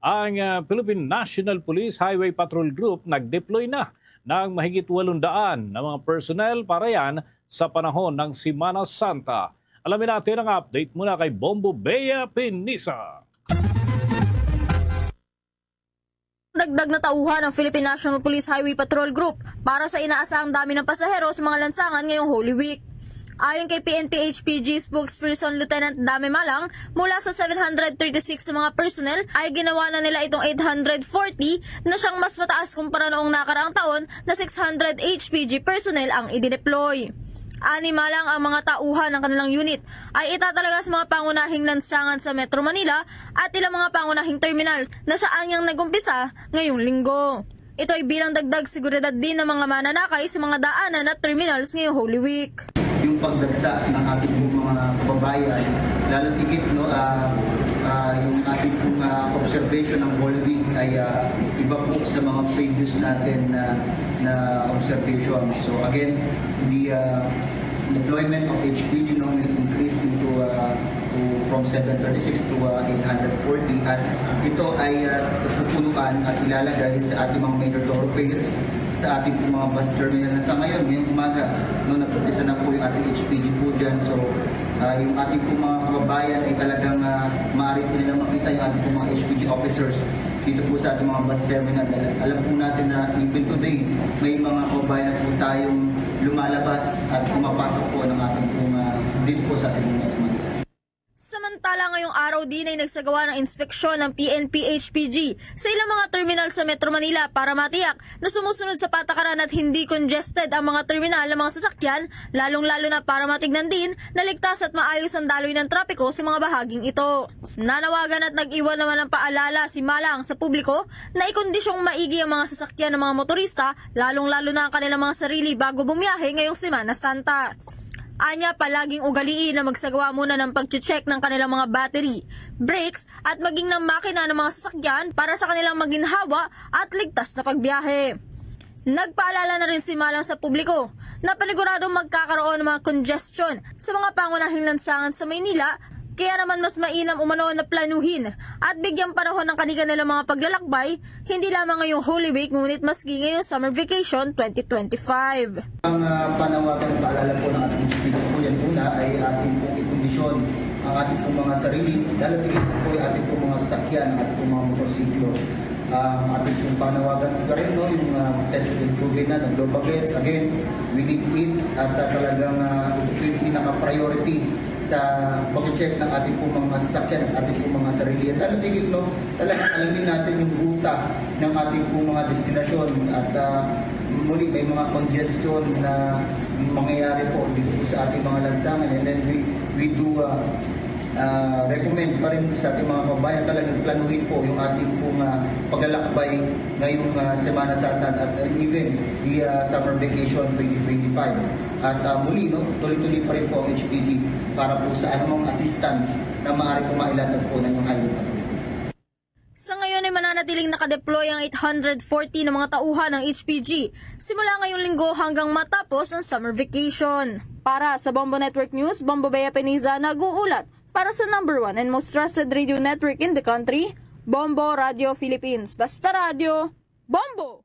Ang Philippine National Police Highway Patrol Group nag-deploy na ng mahigit 800 na mga personnel para yan sa panahon ng Semana Santa. Alamin natin ang update mula kay Bombo Bea Pinisa. Dagdag na tauhan ng Philippine National Police Highway Patrol Group para sa inaasahang dami ng pasahero sa mga lansangan ngayong Holy Week. Ayon kay PNP-HPG spokesperson Lieutenant Dame Malang, mula sa 736 na mga personnel ay ginawa na nila itong 840 na siyang mas mataas kumpara noong nakaraang taon na 600 HPG personnel ang idineploy. Ani Malang, ang mga tauhan ng kanilang unit ay itatalaga sa mga pangunahing lansangan sa Metro Manila at ilang mga pangunahing terminals na saan niyang nagumpisa ngayong linggo. Ito ay bilang dagdag seguridad din ng mga mananakay sa mga daanan at terminals ngayong Holy Week. Yung pagdagsa ng ating mga kababayan, lalo tigit yung ating observation ng Holy Week ay iba po sa mga previous natin na observation. So again, the deployment of HPG will increase from 736 to 840 at ito ay tutunukan at ilalagay sa ating mga major thoroughfares, sa ating mga bus terminal na sa ngayong umaga, nagpapisa na po yung ating HPG po dyan. So yung ating mga kababayan ay talagang maaari po nilang makita yung ating mga HPG officers dito po sa ating mga bus terminal. Alam po natin na even today, may mga kababayan po tayong lumalabas at pumapasok po ng ating dito po sa ating mga. Samantala, ngayong araw din ay nagsagawa ng inspeksyon ng PNP-HPG sa ilang mga terminal sa Metro Manila para matiyak na sumusunod sa patakaran at hindi congested ang mga terminal ng mga sasakyan, lalong-lalo na para matignan din na ligtas at maayos ang daloy ng trapiko sa mga bahaging ito. Nanawagan at nag-iwan naman ng paalala si Malang sa publiko na ikondisyong maigi ang mga sasakyan ng mga motorista, lalong-lalo na ang kanilang mga sarili bago bumiyahe ngayong Semana Santa. Anya, palaging ugaliin na magsagawa muna ng pag-check ng kanilang mga battery, brakes at maging ng makina ng mga sasakyan para sa kanilang maginhawa at ligtas na pagbiyahe. Nagpaalala na rin si Malang sa publiko na paniguradong magkakaroon ng mga congestion sa mga pangunahing lansangan sa Maynila, kaya naman mas mainam umano na planuhin at bigyan panahon ng kanilang mga paglalakbay, hindi lamang ngayong Holy Week ngunit maski ngayong Summer Vacation 2025. Ang panawagan ng paalala po ng ating HPG po yan una ay ating pong ikondisyon ang ating pong mga sarili, lalo tigit po ay ating pong mga sasakyan, ang ating pong mga motorsiklo. Ang ating pong panawagan po rin, yung test and improvement na ng global gates. Again, we need it at talagang ito yung pinaka-priority sa pag-check ng ating pong mga sasakyan at ating pong mga sarili. At lalo tigit, talagang alamin natin yung ruta ng ating pong mga destinasyon at muli may mga congestion na mangyayari po dito po sa ating mga lansangan, and then we do recommend pa rin sa ating mga kababayan talagang planuhin po yung ating pong paglalakbay ngayong Semana Santa at even the Summer Vacation 2025. At muli, tuloy-tuloy pa rin po ang HPG para po sa anumang assistance na maaari po mailatag po ng yung highway patrol. Sa ngayon ay mananatiling nakadeploy ang 840 na mga tauhan ng HPG simula ngayong linggo hanggang matapos ang summer vacation. Para sa Bombo Network News, Bombo Bea Pinisa nag-uulat para sa #1 and most trusted radio network in the country, Bombo Radio Philippines. Basta Radio, Bombo!